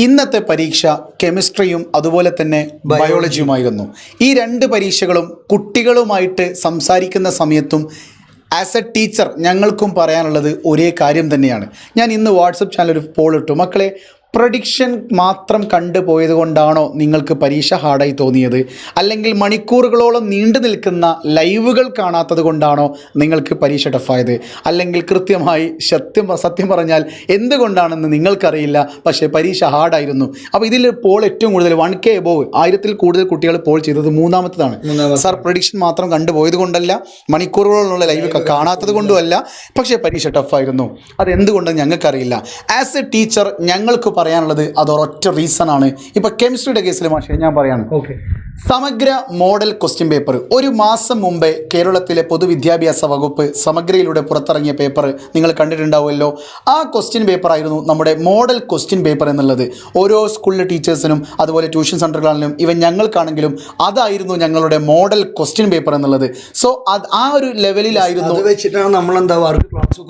ഇന്നത്തെ പരീക്ഷ കെമിസ്ട്രിയും അതുപോലെ തന്നെ ബയോളജിയുമായിരുന്നു. ഈ രണ്ട് പരീക്ഷകളും കുട്ടികളുമായിട്ട് സംസാരിക്കുന്ന സമയത്തും ആസ് എ ടീച്ചർ ഞങ്ങൾക്കും പറയാനുള്ളത് ഒരേ കാര്യം തന്നെയാണ്. ഞാൻ ഇന്ന് വാട്സപ്പ് ചാനൽ ഒരു പോൾ ഇട്ടു, മക്കളെ പ്രഡിക്ഷൻ മാത്രം കണ്ടുപോയത് കൊണ്ടാണോ നിങ്ങൾക്ക് പരീക്ഷ ഹാർഡായി തോന്നിയത്, അല്ലെങ്കിൽ മണിക്കൂറുകളോളം നീണ്ടു നിൽക്കുന്ന ലൈവുകൾ കാണാത്തത് കൊണ്ടാണോ നിങ്ങൾക്ക് പരീക്ഷ ടഫായത്, അല്ലെങ്കിൽ കൃത്യമായി സത്യം പറഞ്ഞാൽ എന്തുകൊണ്ടാണെന്ന് നിങ്ങൾക്കറിയില്ല, പക്ഷേ പരീക്ഷ ഹാർഡായിരുന്നു. അപ്പോൾ ഇതിൽ പോൾ ഏറ്റവും കൂടുതൽ 1K എബോവ് 1000-ൽ കൂടുതൽ കുട്ടികൾ പോൾ ചെയ്തത് മൂന്നാമത്തതാണ്. സാർ പ്രഡിക്ഷൻ മാത്രം കണ്ടുപോയത് കൊണ്ടല്ല, മണിക്കൂറുകളോളം ലൈവ് കാണാത്തത് കൊണ്ടുമല്ല, പക്ഷേ പരീക്ഷ ടഫായിരുന്നു. അതെന്തുകൊണ്ടെന്ന് ഞങ്ങൾക്കറിയില്ല. ആസ് എ ടീച്ചർ ഞങ്ങൾക്ക് പറയാനുള്ളത് അതൊരൊറ്റ റീസണാണ്. ഇപ്പൊ കെമിസ്ട്രിയുടെ കേസിൽ മാഷേ ഞാൻ പറയാണ്, സമഗ്ര മോഡൽ ക്വസ്റ്റ്യൻ പേപ്പർ ഒരു മാസം മുമ്പേ കേരളത്തിലെ പൊതുവിദ്യാഭ്യാസ വകുപ്പ് സമഗ്രയിലൂടെ പുറത്തിറങ്ങിയ പേപ്പർ നിങ്ങൾ കണ്ടിട്ടുണ്ടാവുമല്ലോ. ആ ക്വസ്റ്റ്യൻ പേപ്പർ ആയിരുന്നു നമ്മുടെ മോഡൽ ക്വസ്റ്റ്യൻ പേപ്പർ എന്നുള്ളത്. ഓരോ സ്കൂളിലെ ടീച്ചേഴ്സിനും അതുപോലെ ട്യൂഷൻ സെൻ്ററുകളിലും ഇവൻ ഞങ്ങൾക്കാണെങ്കിലും അതായിരുന്നു ഞങ്ങളുടെ മോഡൽ ക്വസ്റ്റ്യൻ പേപ്പർ എന്നുള്ളത്. സോ ആ ഒരു ലെവലിലായിരുന്നു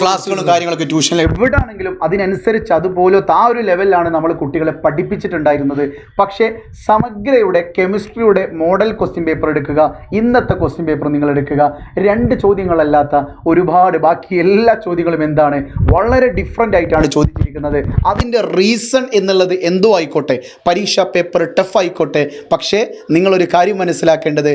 ക്ലാസ്സുകളും കാര്യങ്ങളൊക്കെ ട്യൂഷനിൽ എവിടെയാണെങ്കിലും അതിനനുസരിച്ച് അതുപോലത്തെ ആ ഒരു ലെവലിലാണ് നമ്മൾ കുട്ടികളെ പഠിപ്പിച്ചിട്ടുണ്ടായിരുന്നത്. പക്ഷേ സമഗ്രയുടെ കെമിസ്ട്രിയുടെ മോഡൽ ക്വസ്റ്റ്യൻ പേപ്പർ എടുക്കുക, ഇന്നത്തെ ക്വസ്റ്റ്യൻ പേപ്പർ നിങ്ങൾ എടുക്കുക, രണ്ട് ചോദ്യങ്ങളല്ലാത്ത ഒരുപാട് ബാക്കി എല്ലാ ചോദ്യങ്ങളും എന്താണ് വളരെ ഡിഫറൻ്റ് ആയിട്ടാണ് ചോദിച്ചിരിക്കുന്നത്. അതിൻ്റെ റീസൺ എന്നുള്ളത് എന്തോ ആയിക്കോട്ടെ, പരീക്ഷാ പേപ്പർ ടഫ് ആയിക്കോട്ടെ, പക്ഷേ നിങ്ങളൊരു കാര്യം മനസ്സിലാക്കേണ്ടത്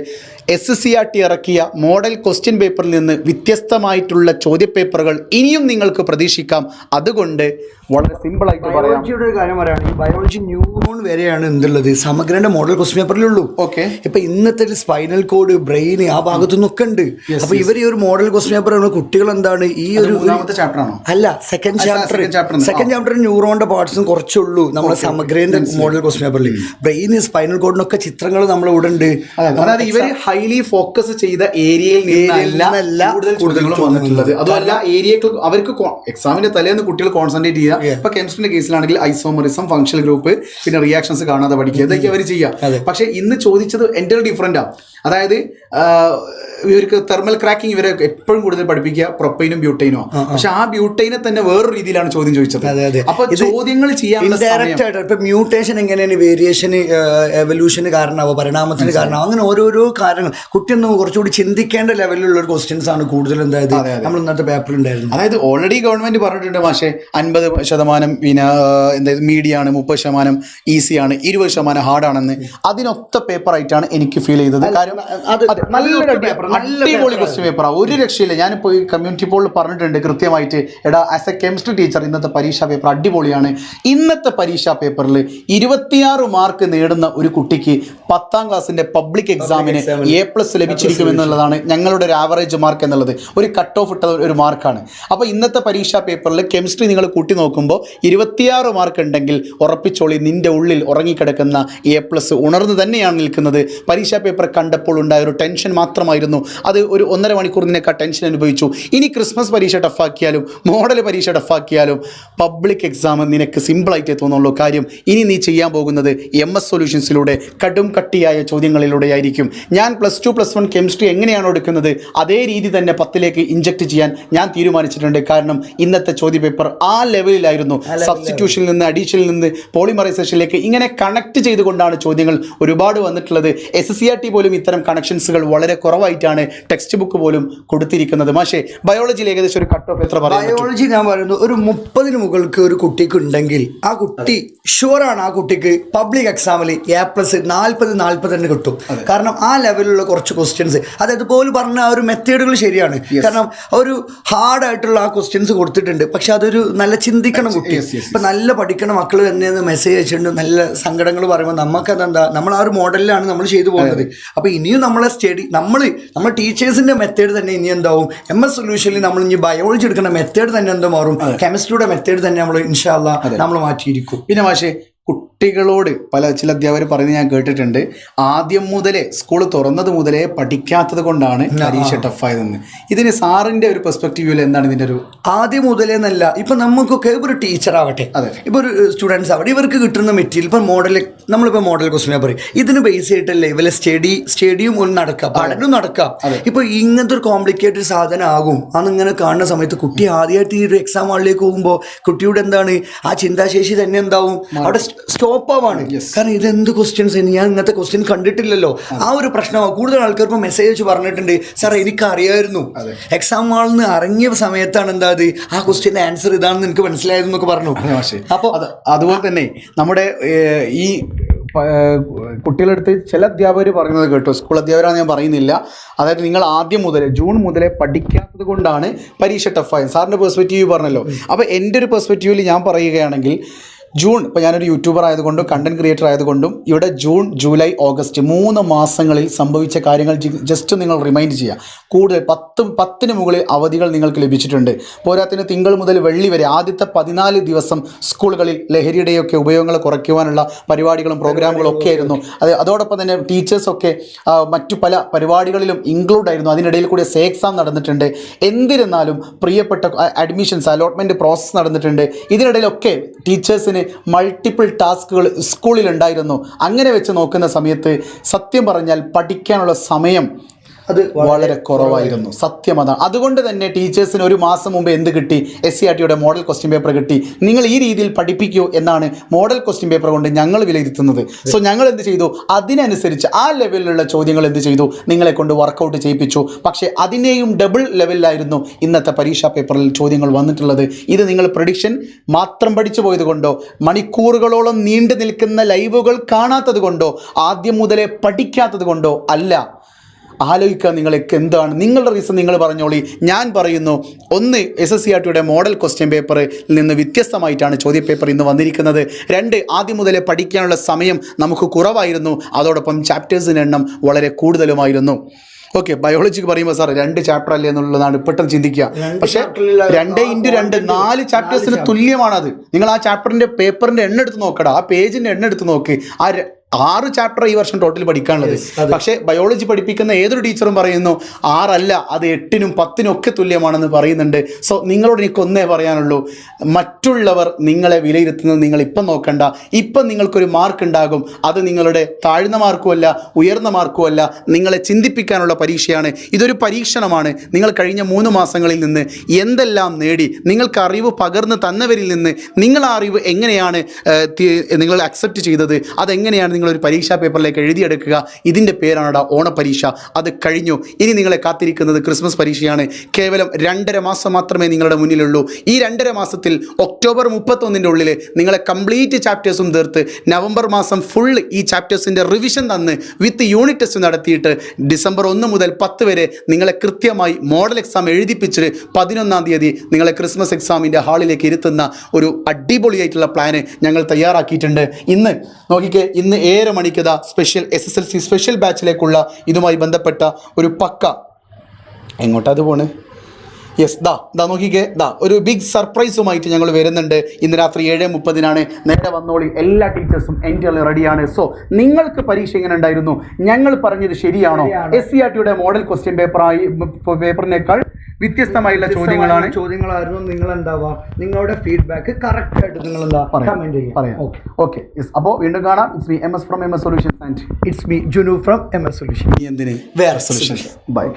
SCERT ഇറക്കിയ മോഡൽ ക്വസ്റ്റ്യൻ പേപ്പറിൽ നിന്ന് വ്യത്യസ്തമായിട്ടുള്ള ചോദ്യപേപ്പറുകൾ ഇനിയും നിങ്ങൾക്ക് പ്രതീക്ഷിക്കാം. അതുകൊണ്ട് വളരെ സിമ്പിളായിട്ട് പറയാം, ഒരു കാര്യം പറയുകയാണെങ്കിൽ ബയോളജി ന്യൂറോൺ വരെയാണ് എന്തുള്ളത് സമഗ്രന്റെ മോഡൽ ക്വസ്റ്റ്യൻ പേപ്പറിലുള്ളൂ. ഓക്കെ, ഇപ്പൊ ഇന്നത്തെ സ്പൈനൽ കോഡ്, ബ്രെയിൻ, ആ ഭാഗത്തുനിന്നൊക്കെ ഉണ്ട്. അപ്പൊ ഇവർ ഈ ഒരു മോഡൽ ക്വസ്റ്റ്യൻ പേപ്പർ കുട്ടികൾ എന്താണ് ഈ ഒരു ചാപ്റ്റർ ആണോ? അല്ല, സെക്കൻഡ് ചാപ്റ്റർ ന്യൂറോണിന്റെ പാർട്സും കുറച്ചുള്ളൂ നമ്മുടെ സമഗ്രന്റെ മോഡൽ ക്വസ്റ്റ്യൻ പേപ്പറിൽ. ബ്രെയിൻ, സ്പൈനൽ കോഡിനൊക്കെ ചിത്രങ്ങൾ നമ്മുടെ ഇവിടെ ഉണ്ട്. അതായത് ഇവർ ഹൈലി ഫോക്കസ് ചെയ്ത ഏരിയയിൽ നിന്നല്ല കൂടുതലും വന്നിട്ടുള്ളത്. അതുമല്ല, ഏരിയക്ക് അവർക്ക് എക്സാമിന്റെ തലേന്ന് കുട്ടികൾ കോൺസെൻട്രേറ്റ് ചെയ്യുക. ഇപ്പൊ കെമിസ്ട്രിന്റെ കേസിലാണെങ്കിൽ ഐസോമറിസം, ഫങ്ഷണൽ ഗ്രൂപ്പ്, പിന്നെ റിയാക്ഷൻസ് കാണാതെ പഠിക്കുക, ഇതൊക്കെ അവർ ചെയ്യുക. പക്ഷെ ഇന്ന് ചോദിച്ചത് എൻ്റെ ഡിഫറൻ്റാ. അതായത് ഇവർക്ക് തെർമൽ ക്രാക്കിംഗ് ഇവരെ എപ്പോഴും കൂടുതൽ പഠിപ്പിക്കുക പ്രൊപ്പൈനും ബ്യൂട്ടൈനോ, പക്ഷെ ആ ബ്യൂട്ടൈനെ തന്നെ വേറൊരു രീതിയിലാണ് ചോദ്യം ചോദിച്ചത്. അപ്പൊ ചോദ്യങ്ങൾ ചെയ്യാൻ ഇപ്പൊ മ്യൂട്ടേഷൻ എങ്ങനെയാണ് വേരിയേഷന്, എവല്യൂഷന് കാരണമാവുക, പരിണാമത്തിന് കാരണമാവും, അങ്ങനെ ഓരോരോ കാര്യങ്ങൾ കുട്ടിയൊന്നും കുറച്ചുകൂടി ചിന്തിക്കേണ്ട ലെവലിലുള്ള ഒരു ക്വസ്റ്റ്യൻസ് ആണ് കൂടുതൽ എന്തായത് നമ്മൾ ഇന്നത്തെ പേപ്പറിൽ ഉണ്ടായിരുന്നു. അതായത് ഓൾറെഡി ഗവൺമെന്റ് പറഞ്ഞിട്ടുണ്ട് പക്ഷേ 50% പിന്നെ എന്തായത് മീഡിയാണ്, 30% ഈസിയാണ്, 20% ഹാർഡാണെന്ന്. അതിനൊത്ത പേപ്പറായിട്ടാണ് എനിക്ക് ഫീൽ ചെയ്തത്. കാര്യം അടിപൊളി ക്വസ്റ്റ്യൻ പേപ്പറാണ്, ഒരു രക്ഷയില്ല. ഞാനിപ്പോൾ ഈ കമ്മ്യൂണിറ്റി പോളിൽ പറഞ്ഞിട്ടുണ്ട് കൃത്യമായിട്ട്, എടാ ആസ് എ കെമിസ്ട്രി ടീച്ചർ ഇന്നത്തെ പരീക്ഷാ പേപ്പർ അടിപൊളിയാണ്. ഇന്നത്തെ പരീക്ഷാ പേപ്പറിൽ 26 മാർക്ക് നേടുന്ന ഒരു കുട്ടിക്ക് 10ാം ക്ലാസ്സിന്റെ പബ്ലിക് എക്സാമിന് A+ ലഭിച്ചിരിക്കുമെന്നുള്ളതാണ് ഞങ്ങളുടെ ഒരു ആവറേജ് മാർക്ക് എന്നുള്ളത്. ഒരു കട്ട് ഓഫ് ഇട്ട ഒരു മാർക്കാണ്. അപ്പോൾ ഇന്നത്തെ പരീക്ഷാ പേപ്പറിൽ കെമിസ്ട്രി നിങ്ങൾ കൂട്ടി നോക്കുമ്പോൾ 26 മാർക്ക് ഉണ്ടെങ്കിൽ ഉറപ്പിച്ചോളി, നിന്റെ ഉള്ളിൽ ഉറങ്ങിക്കിടക്കുന്ന A+ ഉണർന്നു തന്നെയാണ് നിൽക്കുന്നത്. പരീക്ഷാ പേപ്പർ കണ്ടപ്പോൾ ഉണ്ടായ ഒരു ടെൻഷൻ മാത്രമായിരുന്നു അത്. ഒരു 1.5 മണിക്കൂർ നിനക്ക് ആ ടെൻഷൻ അനുഭവിച്ചു. ഇനി ക്രിസ്മസ് പരീക്ഷ ടഫാക്കിയാലും മോഡൽ പരീക്ഷ ടഫാക്കിയാലും പബ്ലിക് എക്സാം നിനക്ക് സിമ്പിളായിട്ടേ തോന്നുള്ളൂ. കാര്യം ഇനി നീ ചെയ്യാൻ പോകുന്നത് MS സൊല്യൂഷൻസിലൂടെ കടും കട്ടിയായ ചോദ്യങ്ങളിലൂടെ ആയിരിക്കും. ഞാൻ +2 +1 കെമിസ്ട്രി എങ്ങനെയാണോ എടുക്കുന്നത് അതേ രീതി തന്നെ 10ലേക്ക് ഇഞ്ചക്ട് ചെയ്യാൻ ഞാൻ തീരുമാനിച്ചിട്ടുണ്ട്. കാരണം ഇന്നത്തെ ചോദ്യ പേപ്പർ ആ ലെവലിലായിരുന്നു. സബ്സ്റ്റിറ്റ്യൂഷനിൽ നിന്ന്, അഡീഷനിൽ നിന്ന് പോളിമറൈസേഷനിലേക്ക് ഇങ്ങനെ കണക്ട് ചെയ്തുകൊണ്ടാണ് ചോദ്യങ്ങൾ ഒരുപാട് വന്നിട്ടുള്ളത്. SCERT പോലും ഇത്തരം കണക്ഷൻസുകൾ വളരെ കുറവായിട്ടാണ് ടെക്സ്റ്റ് ബുക്ക് പോലും കൊടുത്തിരിക്കുന്നത്. പക്ഷേ ബയോളജിയിൽ ഏകദേശം ഒരു കട്ട് ഓഫ് എത്ര പറയും? ബയോളജി ഞാൻ പറയുന്നു ഒരു 30 മുകൾക്ക് ഒരു കുട്ടിക്ക് ഉണ്ടെങ്കിൽ ആ കുട്ടി ഷുവറാണ് ആ കുട്ടിക്ക് പബ്ലിക് എക്സാമിൽ A+ 40 തന്നെ കിട്ടും. കാരണം ആ ലെവലിലുള്ള കുറച്ച് ക്വസ്റ്റ്യൻസ്, അതായത് പോലും പറഞ്ഞ ആ ഒരു മെത്തേഡുകൾ ശരിയാണ്. കാരണം ഒരു ഹാർഡായിട്ടുള്ള ആ ക്വസ്റ്റ്യൻസ് കൊടുത്തിട്ടുണ്ട്, പക്ഷെ അതൊരു നല്ല ചിന്തിക്കണം കുട്ടി. ഇപ്പം നല്ല പഠിക്കണ മക്കൾ തന്നെ മെസ്സേജ് അയച്ചിട്ടുണ്ട്, നല്ല സങ്കടങ്ങൾ പറയുമ്പോൾ നമുക്കതെന്താ, നമ്മൾ ആ ഒരു മോഡലിലാണ് നമ്മൾ ചെയ്തു പോകുന്നത്. അപ്പോൾ ഇനിയും നമ്മളെ നമ്മൾ ടീച്ചേഴ്സിൻ്റെ മെത്തേഡ് തന്നെ ഇനി എന്താവും, MS സൊല്യൂഷനിൽ നമ്മൾ ഇനി ബയോളജി എടുക്കുന്ന മെത്തേഡ് തന്നെ എന്താ മാറും, കെമിസ്ട്രിയുടെ മെത്തേഡ് തന്നെ നമ്മൾ ഇൻഷാ അല്ലാഹ് നമ്മൾ മാറ്റിയിരിക്കും. പിന്നെ പക്ഷേ കുട്ടികളോട് ചില അധ്യാപകർ പറയുന്നത് ഞാൻ കേട്ടിട്ടുണ്ട്, ആദ്യം മുതലേ സ്കൂൾ തുറന്നത് മുതലേ പഠിക്കാത്തത് കൊണ്ടാണ് പരീക്ഷ ടഫായതെന്ന്. ഇതിന് സാറിന്റെ ഒരു പെർസ്പെക്റ്റീവിൽ എന്താണ് ഇതിന്റെ ഒരു? ആദ്യം മുതലേ എന്നല്ല, ഇപ്പൊ നമുക്കൊക്കെ ഒരു ടീച്ചർ ആവട്ടെ, ഇപ്പൊ ഒരു സ്റ്റുഡൻസ് ആവട്ടെ, ഇവർക്ക് കിട്ടുന്ന മെറ്റീരിയൽ ഇപ്പൊ നമ്മളിപ്പോ മോഡൽ ക്വസ്റ്റ്യൻ പേപ്പർ ഇതിന് ബേസ് ചെയ്തിട്ടല്ലേ ഇവരെ സ്റ്റഡിയും ഒന്ന് നടക്കാം, പഠനവും നടക്കാം. ഇപ്പൊ ഇങ്ങനത്തെ ഒരു കോംപ്ലിക്കേറ്റഡ് സാധനം ആകും അന്നിങ്ങനെ കാണുന്ന സമയത്ത് കുട്ടി ആദ്യമായിട്ട് ഈ ഒരു എക്സാം ഹാളിലേക്ക് പോകുമ്പോൾ കുട്ടിയുടെ എന്താണ് ആ ചിന്താശേഷി തന്നെ എന്താവും അവിടെ സ്റ്റോപ്പ് ആവാണ്. കാരണം ഇതെന്ത് ക്വസ്റ്റ്യൻസ്, ഞാൻ ഇങ്ങനത്തെ ക്വസ്റ്റ്യൻ കണ്ടിട്ടില്ലല്ലോ. ആ ഒരു പ്രശ്നമാണ്. കൂടുതൽ ആൾക്കാർക്ക് മെസ്സേജ് വെച്ച് പറഞ്ഞിട്ടുണ്ട്, സാർ എനിക്കറിയായിരുന്നു, എക്സാം ഹാളിൽ നിന്ന് ഇറങ്ങിയ സമയത്താണ് എന്താ ആ ക്വസ്റ്റ്യൻ്റെ ആൻസർ ഇതാണെന്ന് എനിക്ക് മനസ്സിലായതെന്നൊക്കെ പറഞ്ഞു. അപ്പോൾ അതുപോലെ തന്നെ നമ്മുടെ ഈ കുട്ടികളെടുത്ത് ചില അധ്യാപകർ പറയുന്നത് കേട്ടോ, സ്കൂൾ അധ്യാപകരാണെന്ന് ഞാൻ പറയുന്നില്ല, അതായത് നിങ്ങൾ ആദ്യം മുതലേ ജൂൺ മുതലേ പഠിക്കാത്തത് കൊണ്ടാണ് പരീക്ഷ ടഫായത്. സാറിൻ്റെ പെർസ്പെക്റ്റീവ് പറഞ്ഞല്ലോ. അപ്പോൾ എൻ്റെ ഒരു പെർസ്പെക്റ്റീവിൽ ഞാൻ പറയുകയാണെങ്കിൽ ജൂൺ, ഇപ്പോൾ ഞാനൊരു യൂട്യൂബർ ആയതുകൊണ്ടും കണ്ടന്റ് ക്രിയേറ്റർ ആയതുകൊണ്ടും ഇവിടെ ജൂൺ ജൂലൈ ഓഗസ്റ്റ് 3 മാസങ്ങളിൽ സംഭവിച്ച കാര്യങ്ങൾ ജസ്റ്റ് നിങ്ങൾ റിമൈൻഡ് ചെയ്യുക. കൂടുതൽ 10 മുകളിൽ അവധികൾ നിങ്ങൾക്ക് ലഭിച്ചിട്ടുണ്ട്. പോരാത്തിന് തിങ്കൾ മുതൽ വെള്ളി വരെ ആദ്യത്തെ 14 ദിവസം സ്കൂളുകളിൽ ലഹരിയുടെയൊക്കെ ഉപയോഗങ്ങൾ കുറയ്ക്കുവാനുള്ള പരിപാടികളും പ്രോഗ്രാമുകളും ഒക്കെ ആയിരുന്നു. അതോടൊപ്പം തന്നെ ടീച്ചേഴ്സൊക്കെ മറ്റു പല പരിപാടികളിലും ഇൻക്ലൂഡ് ആയിരുന്നു. അതിനിടയിൽ കൂടി എക്സാം നടന്നിട്ടുണ്ട്. എന്നിരുന്നാലും പ്രിയപ്പെട്ട അഡ്മിഷൻസ് അലോട്ട്മെൻറ്റ് പ്രോസസ്സ് നടന്നിട്ടുണ്ട്. ഇതിനിടയിലൊക്കെ ടീച്ചേഴ്സിന് മൾട്ടിപ്പിൾ ടാസ്കുകൾ സ്കൂളിലുണ്ടായിരുന്നു. അങ്ങനെ വെച്ച് നോക്കുന്ന സമയത്ത് സത്യം പറഞ്ഞാൽ പഠിക്കാനുള്ള സമയം അത് വളരെ കുറവായിരുന്നു. സത്യം അതാണ്. അതുകൊണ്ട് തന്നെ ടീച്ചേഴ്സിന് ഒരു മാസം മുമ്പ് എന്ത് കിട്ടി? SCERTയുടെ മോഡൽ ക്വസ്റ്റ്യൻ പേപ്പർ കിട്ടി. നിങ്ങൾ ഈ രീതിയിൽ പഠിപ്പിക്കൂ എന്നാണ് മോഡൽ ക്വസ്റ്റ്യൻ പേപ്പർ കൊണ്ട് ഞങ്ങൾ വിലയിരുത്തുന്നത്. സോ ഞങ്ങൾ എന്ത് ചെയ്തു? അതിനനുസരിച്ച് ആ ലെവലിലുള്ള ചോദ്യങ്ങൾ എന്ത് ചെയ്തു? നിങ്ങളെ കൊണ്ട് വർക്കൗട്ട് ചെയ്യിപ്പിച്ചു. പക്ഷേ അതിനെയും ഡബിൾ ലെവലിലായിരുന്നു ഇന്നത്തെ പരീക്ഷാ പേപ്പറിൽ ചോദ്യങ്ങൾ വന്നിട്ടുള്ളത്. ഇത് നിങ്ങൾ പ്രഡിക്ഷൻ മാത്രം പഠിച്ചു പോയത് കൊണ്ടോ, മണിക്കൂറുകളോളം നീണ്ടു നിൽക്കുന്ന ലൈവുകൾ കാണാത്തത് കൊണ്ടോ, ആദ്യം മുതലേ പഠിക്കാത്തത് കൊണ്ടോ അല്ല. ആലോചിക്കുക നിങ്ങൾക്ക് എന്താണ് നിങ്ങളുടെ റീസൺ, നിങ്ങൾ പറഞ്ഞോളി. ഞാൻ പറയുന്നു, ഒന്ന്, SSCERTയുടെ മോഡൽ ക്വസ്റ്റ്യൻ പേപ്പറിൽ നിന്ന് വ്യത്യസ്തമായിട്ടാണ് ചോദ്യപേപ്പർ ഇന്ന് വന്നിരിക്കുന്നത്. 2, ആദ്യം മുതലേ പഠിക്കാനുള്ള സമയം നമുക്ക് കുറവായിരുന്നു. അതോടൊപ്പം ചാപ്റ്റേഴ്സിൻ്റെ എണ്ണം വളരെ കൂടുതലുമായിരുന്നു. ഓക്കെ, ബയോളജിക്ക് പറയുമ്പോൾ സാർ 2 ചാപ്റ്റർ അല്ലേ എന്നുള്ളതാണ് പെട്ടെന്ന് ചിന്തിക്കുക. പക്ഷേ 2x2 4 ചാപ്റ്റേഴ്സിന് തുല്യമാണത്. നിങ്ങൾ ആ ചാപ്റ്ററിൻ്റെ പേപ്പറിൻ്റെ എണ്ണം എടുത്ത് നോക്കടാ, ആ പേജിൻ്റെ എണ്ണം എടുത്ത് നോക്ക്. 6 ചാപ്റ്റർ ഈ വർഷം ടോട്ടൽ പഠിക്കാനുള്ളത്. പക്ഷേ ബയോളജി പഠിപ്പിക്കുന്ന ഏതൊരു ടീച്ചറും പറയുന്നു 6 അല്ല, അത് 8നും 10നും ഒക്കെ തുല്യമാണെന്ന് പറയുന്നുണ്ട്. സോ നിങ്ങളോട് എനിക്ക് ഒന്നേ പറയാനുള്ളൂ, മറ്റുള്ളവർ നിങ്ങളെ വിലയിരുത്തുന്നത് നിങ്ങൾ ഇപ്പം നോക്കണ്ട. ഇപ്പം നിങ്ങൾക്കൊരു മാർക്ക് ഉണ്ടാകും. അത് നിങ്ങളുടെ താഴ്ന്ന മാർക്കുമല്ല, ഉയർന്ന മാർക്കുമല്ല, നിങ്ങളെ ചിന്തിപ്പിക്കാനുള്ള പരീക്ഷയാണ്. ഇതൊരു പരീക്ഷണമാണ്. നിങ്ങൾ കഴിഞ്ഞ 3 മാസങ്ങളിൽ നിന്ന് എന്തെല്ലാം നേടി, നിങ്ങൾക്ക് അറിവ് പകർന്ന് തന്നവരിൽ നിന്ന് നിങ്ങൾ ആ അറിവ് എങ്ങനെയാണ് നിങ്ങൾ അക്സെപ്റ്റ് ചെയ്തത്, അതെങ്ങനെയാണ് നിങ്ങളൊരു പരീക്ഷാ പേപ്പറിലേക്ക് എഴുതിയെടുക്കുക. ഇതിൻ്റെ പേരാണ് ഓണപരീക്ഷ. അത് കഴിഞ്ഞു. ഇനി നിങ്ങളെ കാത്തിരിക്കുന്നത് ക്രിസ്മസ് പരീക്ഷയാണ്. കേവലം 2.5 മാസം മാത്രമേ നിങ്ങളുടെ മുന്നിലുള്ളൂ. ഈ 2.5 മാസത്തിൽ ഒക്ടോബർ 31 ഉള്ളിൽ നിങ്ങളെ കംപ്ലീറ്റ് ചാപ്റ്റേഴ്സും തീർത്ത് നവംബർ മാസം ഫുൾ ഈ ചാപ്റ്റേഴ്സിൻ്റെ റിവിഷൻ തന്ന് വിത്ത് യൂണിറ്റ് ടെസ്റ്റ് നടത്തിയിട്ട് ഡിസംബർ 1 മുതൽ 10 വരെ നിങ്ങളെ കൃത്യമായി മോഡൽ എക്സാം എഴുതിപ്പിച്ച് 11-ാം തീയതി നിങ്ങളെ ക്രിസ്മസ് എക്സാമിൻ്റെ ഹാളിലേക്ക് ഇരുത്തുന്ന ഒരു അടിപൊളിയായിട്ടുള്ള പ്ലാന് ഞങ്ങൾ തയ്യാറാക്കിയിട്ടുണ്ട്. ഇന്ന് നോക്കിക്കേ, ഇന്ന് 7 മണിക്ക് സ്പെഷ്യൽ SSLC സ്പെഷ്യൽ ബാച്ചിലേക്കുള്ള ഇതുമായി ബന്ധപ്പെട്ട ഒരു പക്ക എങ്ങോട്ടത് പോണ് യെസ് നോക്കിക്കേ, ഒരു ബിഗ് സർപ്രൈസുമായിട്ട് ഞങ്ങൾ വരുന്നുണ്ട്. ഇന്ന് രാത്രി 7:30 നേരെ വന്നോളി. എല്ലാ ടീച്ചേഴ്സും എൻ്റെ റെഡിയാണ്. സോ നിങ്ങൾക്ക് പരീക്ഷ എങ്ങനെ ഉണ്ടായിരുന്നു? ഞങ്ങൾ പറഞ്ഞത് ശരിയാണോ? SCERTയുടെ മോഡൽ ക്വസ്റ്റ്യൻ പേപ്പറിനേക്കാൾ വ്യത്യസ്തമായുള്ള ചോദ്യങ്ങളായിരുന്നു. നിങ്ങൾ എന്താവാ, നിങ്ങളുടെ ഫീഡ്ബാക്ക് കറക്റ്റ് ആയിട്ട് നിങ്ങൾ എന്താ കമന്റ് ചെയ്യാം. ഓക്കെ, അപ്പോൾ വീണ്ടും കാണാം. It's me MS from MS Solutions and it's me Junu from MS Solutions. എന്തിന് വേറെ സൊല്യൂഷൻ. ബൈ.